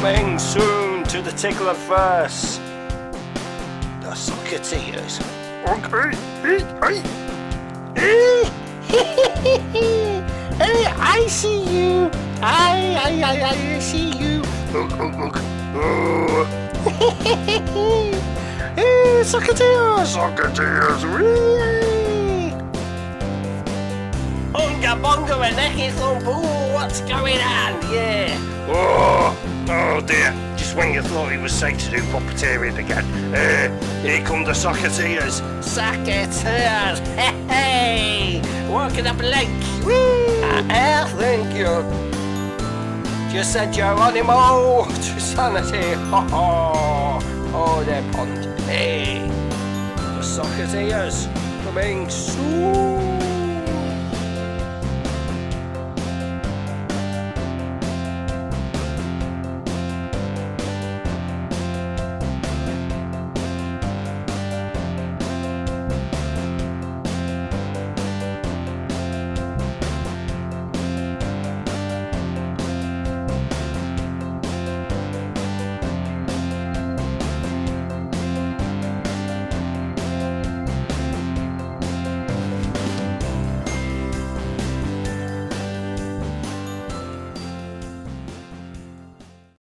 Coming soon to the tickler first. The Sockyteers. Okay. Hey, I see you. I see you. Look. Hey, Sockyteers. Sockyteers. Unga bonga and necky thump. Ooh, what's going on? Yeah. Oh dear. Just when you thought it was safe to do puppeteering again. Here come the Sockyteers. Sockyteers. Hey, walking up a lake. Thank you. Just said Geronimo to sanity. Oh, they're pond. Hey, the Sockyteers coming soon.